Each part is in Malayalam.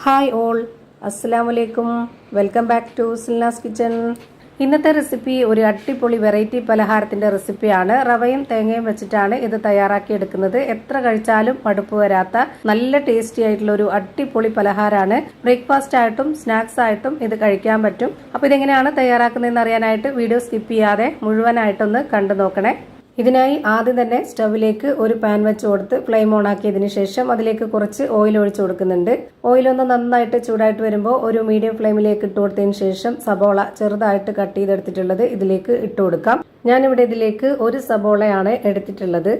ഹായ് ഓൾ, അസ്സലാമലൈക്കും. വെൽക്കം ബാക്ക് ടു സിൽനാസ് കിച്ചൺ. ഇന്നത്തെ റെസിപ്പി ഒരു അടിപൊളി വെറൈറ്റി പലഹാരത്തിന്റെ റെസിപ്പിയാണ്. റവയും തേങ്ങയും വെച്ചിട്ടാണ് ഇത് തയ്യാറാക്കിയെടുക്കുന്നത്. എത്ര കഴിച്ചാലും മടുപ്പ് വരാത്ത നല്ല ടേസ്റ്റി ആയിട്ടുള്ള ഒരു അടിപൊളി പലഹാരമാണ്. ബ്രേക്ക്ഫാസ്റ്റ് ആയിട്ടും സ്നാക്സ് ആയിട്ടും ഇത് കഴിക്കാൻ പറ്റും. അപ്പോൾ ഇതെങ്ങനെയാണ് തയ്യാറാക്കുന്നതെന്ന് അറിയാനായിട്ട് വീഡിയോ സ്കിപ്പ് ചെയ്യാതെ മുഴുവനായിട്ടൊന്ന് കണ്ടു നോക്കണേ. ഇതിനായി ആദ്യം തന്നെ സ്റ്റവിലേക്ക് ഒരു പാൻ വെച്ച് കൊടുത്ത് ഫ്ലെയിം ഓൺ ആക്കിയതിന് ശേഷം അതിലേക്ക് കുറച്ച് ഓയിൽ ഒഴിച്ചു കൊടുക്കുന്നുണ്ട്. ഓയിലൊന്ന് നന്നായിട്ട് ചൂടായിട്ട് വരുമ്പോൾ ഒരു മീഡിയം ഫ്ലെയിമിലേക്ക് ഇട്ട് കൊടുത്തതിന് ശേഷം സബോള ചെറുതായിട്ട് കട്ട് ചെയ്തെടുത്തിട്ടുള്ളത് ഇതിലേക്ക് ഇട്ട് കൊടുക്കാം. ഞാനിവിടെ ഇതിലേക്ക് ഒരു സബോളയാണ് എടുത്തിട്ടുള്ളത്.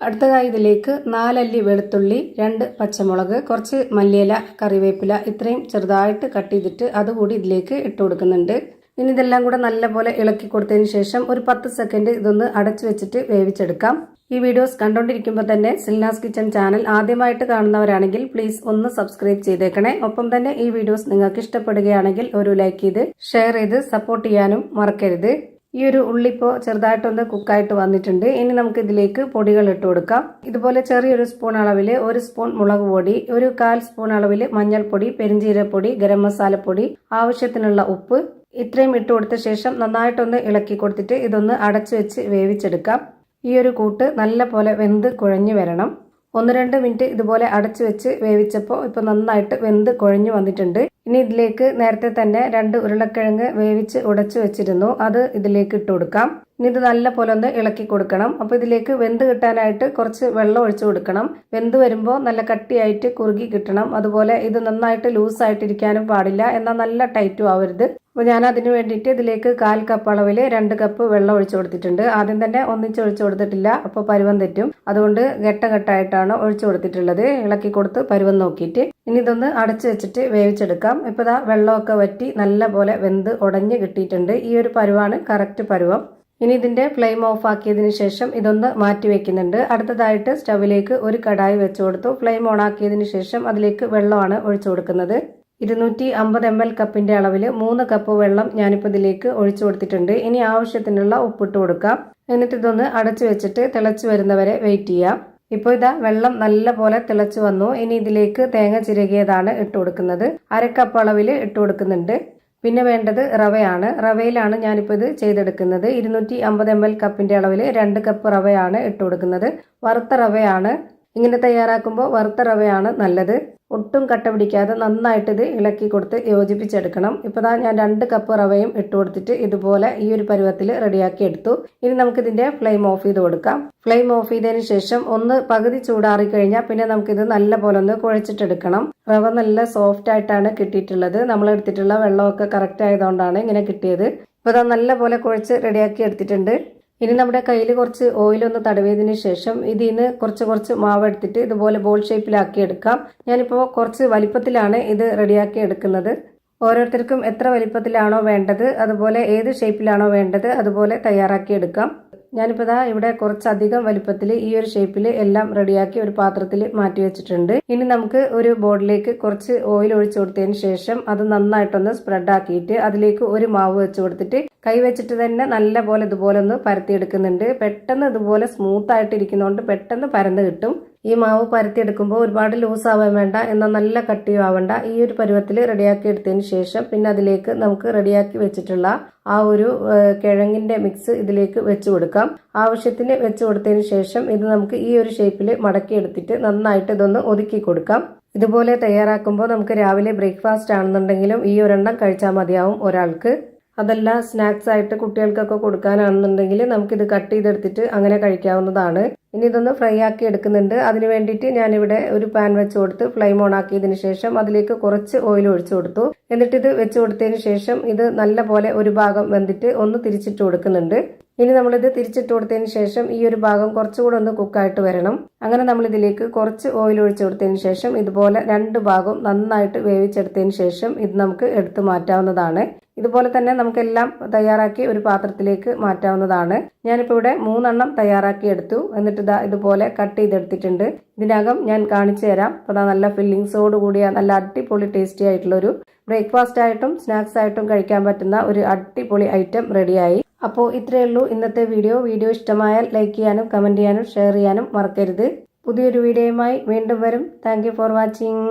അടുത്തതായി ഇതിലേക്ക് 4 അല്ലി വെളുത്തുള്ളി, 2 പച്ചമുളക്, കുറച്ച് മല്ലിയില, കറിവേപ്പില ഇത്രയും ചെറുതായിട്ട് കട്ട് ചെയ്തിട്ട് അതുകൂടി ഇതിലേക്ക് ഇട്ട് കൊടുക്കുന്നുണ്ട്. ഇനി ഇതെല്ലാം കൂടെ നല്ലപോലെ ഇളക്കി കൊടുത്തതിന് ശേഷം ഒരു 10 സെക്കൻഡ് ഇതൊന്ന് അടച്ചു വെച്ചിട്ട് വേവിച്ചെടുക്കാം. ഈ വീഡിയോസ് കണ്ടുകൊണ്ടിരിക്കുമ്പോൾ തന്നെ സിൽനാസ് കിച്ചൺ ചാനൽ ആദ്യമായിട്ട് കാണുന്നവരാണെങ്കിൽ പ്ലീസ് ഒന്ന് സബ്സ്ക്രൈബ് ചെയ്തേക്കണേ. ഒപ്പം തന്നെ ഈ വീഡിയോസ് നിങ്ങൾക്ക് ഇഷ്ടപ്പെടുകയാണെങ്കിൽ ഒരു ലൈക്ക് ചെയ്ത് ഷെയർ ചെയ്ത് സപ്പോർട്ട് ചെയ്യാനും മറക്കരുത്. ഈ ഒരു ഉള്ളിപ്പോൾ ചെറുതായിട്ടൊന്ന് കുക്കായിട്ട് വന്നിട്ടുണ്ട്. ഇനി നമുക്ക് ഇതിലേക്ക് പൊടികൾ ഇട്ട് കൊടുക്കാം. ഇതുപോലെ ചെറിയൊരു സ്പൂൺ അളവിൽ 1 സ്പൂൺ മുളക് പൊടി, ഒരു 1/4 സ്പൂൺ അളവിൽ മഞ്ഞൾപ്പൊടി, പെരിഞ്ജീരകപ്പൊടി, ഗരം മസാലപ്പൊടി, ആവശ്യത്തിനുള്ള ഉപ്പ് ഇത്രയും ഇട്ട് കൊടുത്ത ശേഷം നന്നായിട്ടൊന്ന് ഇളക്കി കൊടുത്തിട്ട് ഇതൊന്ന് അടച്ചു വെച്ച് വേവിച്ചെടുക്കാം. ഈ ഒരു കൂട്ട് നല്ല പോലെ വെന്ത് കുഴഞ്ഞു വരണം. 1-2 മിനിറ്റ് ഇതുപോലെ അടച്ചു വെച്ച് വേവിച്ചപ്പോൾ ഇപ്പോൾ നന്നായിട്ട് വെന്ത് കുഴഞ്ഞു വന്നിട്ടുണ്ട്. ഇനി ഇതിലേക്ക് നേരത്തെ തന്നെ 2 ഉരുളക്കിഴങ്ങ് വേവിച്ച് ഉടച്ചു വെച്ചിരുന്നു, അത് ഇതിലേക്ക് ഇട്ട് കൊടുക്കാം. ഇനി ഇത് നല്ല പോലെ ഒന്ന് ഇളക്കി കൊടുക്കണം. അപ്പോൾ ഇതിലേക്ക് വെന്ത് കിട്ടാനായിട്ട് കുറച്ച് വെള്ളം ഒഴിച്ചു കൊടുക്കണം. വെന്ത് വരുമ്പോൾ നല്ല കട്ടിയായിട്ട് കുറുകി കിട്ടണം. അതുപോലെ ഇത് നന്നായിട്ട് ലൂസായിട്ടിരിക്കാനും പാടില്ല, എന്നാൽ നല്ല ടൈറ്റും ആവരുത്. അപ്പോൾ ഞാൻ അതിന് വേണ്ടിയിട്ട് ഇതിലേക്ക് 1/4 കപ്പ് അളവിൽ 2 കപ്പ് വെള്ളം ഒഴിച്ചു കൊടുത്തിട്ടുണ്ട്. ആദ്യം തന്നെ ഒന്നിച്ച് ഒഴിച്ചു കൊടുത്തിട്ടില്ല, അപ്പോൾ പരുവം തെറ്റും. അതുകൊണ്ട് ഘട്ടഘട്ടമായിട്ടാണ് ഒഴിച്ചു കൊടുത്തിട്ടുള്ളത്. ഇളക്കി കൊടുത്ത് പരുവം നോക്കിയിട്ട് ഇനി ഇതൊന്ന് അടച്ചു വെച്ചിട്ട് വേവിച്ചെടുക്കാം. ഇപ്പോൾ ഇതാ വെള്ളമൊക്കെ വറ്റി നല്ല പോലെ വെന്ത് ഉടഞ്ഞ് കിട്ടിയിട്ടുണ്ട്. ഈ ഒരു പരുവാണ് കറക്റ്റ് പരുവം. ഇനി ഇതിന്റെ ഫ്ലെയിം ഓഫ് ആക്കിയതിന് ശേഷം ഇതൊന്ന് മാറ്റി വെക്കുന്നുണ്ട്. അടുത്തതായിട്ട് സ്റ്റവിലേക്ക് ഒരു കടായി വെച്ചു കൊടുത്തു. ഫ്ലെയിം ഓൺ ആക്കിയതിന് ശേഷം അതിലേക്ക് വെള്ളമാണ് ഒഴിച്ചു കൊടുക്കുന്നത്. 250 ml കപ്പിന്റെ അളവിൽ 3 കപ്പ് വെള്ളം ഞാനിപ്പോൾ ഇതിലേക്ക് ഒഴിച്ചു കൊടുത്തിട്ടുണ്ട്. ഇനി ആവശ്യത്തിനുള്ള ഉപ്പിട്ട് കൊടുക്കാം. എന്നിട്ട് ഇതൊന്ന് അടച്ചു വെച്ചിട്ട് തിളച്ചു വരുന്നവരെ വെയിറ്റ് ചെയ്യാം. ഇപ്പോൾ ഇതാ വെള്ളം നല്ല പോലെ തിളച്ചു വന്നു. ഇനി ഇതിലേക്ക് തേങ്ങ ചിരകിയതാണ് ഇട്ട് കൊടുക്കുന്നത്. 1/2 കപ്പ് അളവിൽ ഇട്ട് കൊടുക്കുന്നുണ്ട്. പിന്നെ വേണ്ടത് റവയാണ്. റവയിലാണ് ഞാനിപ്പോൾ ഇത് ചെയ്തെടുക്കുന്നത്. 250 ml കപ്പിന്റെ അളവിൽ 2 കപ്പ് റവയാണ് ഇട്ട് കൊടുക്കുന്നത്. വറുത്ത റവയാണ്. ഇങ്ങനെ തയ്യാറാക്കുമ്പോൾ വറുത്ത റവയാണ് നല്ലത്. ഒട്ടും കട്ട പിടിക്കാതെ നന്നായിട്ട് ഇത് ഇളക്കി കൊടുത്ത് യോജിപ്പിച്ചെടുക്കണം. ഇപ്പോൾ ഞാൻ 2 കപ്പ് റവയും ഇട്ട് കൊടുത്തിട്ട് ഇതുപോലെ ഈ ഒരു പരുവത്തിൽ റെഡിയാക്കി എടുത്തു. ഇനി നമുക്കിതിന്റെ ഫ്ലെയിം ഓഫ് ചെയ്ത് കൊടുക്കാം. ഫ്ലെയിം ഓഫ് ചെയ്തതിന് ശേഷം ഒന്ന് പകുതി ചൂടാറി കഴിഞ്ഞാൽ പിന്നെ നമുക്കിത് നല്ല പോലെ ഒന്ന് കുഴച്ചിട്ടെടുക്കണം. റവ നല്ല സോഫ്റ്റ് ആയിട്ടാണ് കിട്ടിയിട്ടുള്ളത്. നമ്മൾ എടുത്തിട്ടുള്ള വെള്ളമൊക്കെ കറക്റ്റ് ആയതുകൊണ്ടാണ് ഇങ്ങനെ കിട്ടിയത്. ഇപ്പോൾ നല്ല പോലെ കുഴച്ച് റെഡിയാക്കി എടുത്തിട്ടുണ്ട്. ഇനി നമ്മുടെ കയ്യിൽ കുറച്ച് ഓയിലൊന്ന് തടവിയതിന് ശേഷം ഇതിന്ന് കുറച്ച് മാവ് എടുത്തിട്ട് ഇതുപോലെ ബോൾ ഷേപ്പിലാക്കി എടുക്കാം. ഞാനിപ്പോൾ കുറച്ച് വലിപ്പത്തിലാണ് ഇത് റെഡിയാക്കി എടുക്കുന്നത്. ഓരോരുത്തർക്കും എത്ര വലിപ്പത്തിലാണോ വേണ്ടത്, അതുപോലെ ഏത് ഷേപ്പിലാണോ വേണ്ടത് അതുപോലെ തയ്യാറാക്കി എടുക്കാം. ഞാനിപ്പോൾ ഇവിടെ കുറച്ചധികം വലിപ്പത്തിൽ ഈ ഒരു ഷേപ്പിൽ എല്ലാം റെഡിയാക്കി ഒരു പാത്രത്തിൽ മാറ്റി വെച്ചിട്ടുണ്ട്. ഇനി നമുക്ക് ഒരു ബോർഡിലേക്ക് കുറച്ച് ഓയിൽ ഒഴിച്ചു കൊടുത്തതിന് ശേഷം അത് നന്നായിട്ടൊന്ന് സ്പ്രെഡ് ആക്കിയിട്ട് അതിലേക്ക് ഒരു മാവ് വെച്ച് കൊടുത്തിട്ട് കൈ വെച്ചിട്ട് തന്നെ നല്ല പോലെ ഇതുപോലെ ഒന്ന് പരത്തിയെടുക്കുന്നുണ്ട്. പെട്ടെന്ന് ഇതുപോലെ സ്മൂത്ത് ആയിട്ട് ഇരിക്കുന്നതുകൊണ്ട് പെട്ടെന്ന് പരന്ന് കിട്ടും. ഈ മാവ് പരത്തിയെടുക്കുമ്പോൾ ഒരുപാട് ലൂസ് ആവാൻ വേണ്ട, എന്നാൽ നല്ല കട്ടിയും ആവണ്ട. ഈ ഒരു പരുവത്തിൽ റെഡിയാക്കി എടുത്തതിന് ശേഷം പിന്നെ അതിലേക്ക് നമുക്ക് റെഡിയാക്കി വെച്ചിട്ടുള്ള ആ ഒരു കിഴങ്ങിന്റെ മിക്സ് ഇതിലേക്ക് വെച്ച് കൊടുക്കാം. ആവശ്യത്തിന് വെച്ച് കൊടുത്തതിന് ശേഷം ഇത് നമുക്ക് ഈ ഒരു ഷേപ്പിൽ മടക്കി എടുത്തിട്ട് നന്നായിട്ട് ഇതൊന്ന് ഒതുക്കി കൊടുക്കാം. ഇതുപോലെ തയ്യാറാക്കുമ്പോൾ നമുക്ക് രാവിലെ ബ്രേക്ക്ഫാസ്റ്റ് ആണെന്നുണ്ടെങ്കിലും ഈ ഒരെണ്ണം കഴിച്ചാൽ മതിയാവും ഒരാൾക്ക്. അതല്ല സ്നാക്സ് ആയിട്ട് കുട്ടികൾക്കൊക്കെ കൊടുക്കാനാണെന്നുണ്ടെങ്കിൽ നമുക്കിത് കട്ട് ചെയ്തെടുത്തിട്ട് അങ്ങനെ കഴിക്കാവുന്നതാണ്. ഇനി ഇതൊന്ന് ഫ്രൈ ആക്കി എടുക്കുന്നുണ്ട്. അതിന് വേണ്ടിയിട്ട് ഞാനിവിടെ ഒരു പാൻ വെച്ച് കൊടുത്ത് ഫ്ലെയിം ഓൺ ആക്കിയതിന് ശേഷം അതിലേക്ക് കുറച്ച് ഓയിൽ ഒഴിച്ചു കൊടുത്തു. എന്നിട്ട് ഇത് വെച്ച് കൊടുത്തതിന് ശേഷം ഇത് നല്ല പോലെ ഒരു ഭാഗം വെന്തിട്ട് ഒന്ന് തിരിച്ചിട്ട് കൊടുക്കുന്നുണ്ട്. ഇനി നമ്മളിത് തിരിച്ചിട്ട് കൊടുത്തതിന് ശേഷം ഈ ഒരു ഭാഗം കുറച്ചുകൂടെ ഒന്ന് കുക്കായിട്ട് വരണം. അങ്ങനെ നമ്മൾ ഇതിലേക്ക് കുറച്ച് ഓയിൽ ഒഴിച്ചു കൊടുത്തതിന് ശേഷം ഇതുപോലെ 2 ഭാഗവും നന്നായിട്ട് വേവിച്ചെടുത്തതിന് ശേഷം ഇത് നമുക്ക് എടുത്തു മാറ്റാവുന്നതാണ്. ഇതുപോലെ തന്നെ നമുക്കെല്ലാം തയ്യാറാക്കി ഒരു പാത്രത്തിലേക്ക് മാറ്റാവുന്നതാണ്. ഞാനിപ്പോൾ ഇവിടെ 3 എണ്ണം തയ്യാറാക്കി എടുത്തു. എന്നിട്ട് ഇതുപോലെ കട്ട് ചെയ്തെടുത്തിട്ടുണ്ട്. ഇതിനകം ഞാൻ കാണിച്ചു തരാം. അപ്പോൾ നല്ല ഫില്ലിങ്സോട് കൂടിയ നല്ല അടിപൊളി ടേസ്റ്റി ആയിട്ടുള്ളൊരു ബ്രേക്ക്ഫാസ്റ്റ് ആയിട്ടും സ്നാക്സ് ആയിട്ടും കഴിക്കാൻ പറ്റുന്ന ഒരു അടിപൊളി ഐറ്റം റെഡിയായി. അപ്പോൾ ഇത്രയേ ഉള്ളൂ ഇന്നത്തെ വീഡിയോ. ഇഷ്ടമായാൽ ലൈക്ക് ചെയ്യാനും കമന്റ് ചെയ്യാനും ഷെയർ ചെയ്യാനും മറക്കരുത്. പുതിയൊരു വീഡിയോയുമായി വീണ്ടും വരും. Thank you for watching.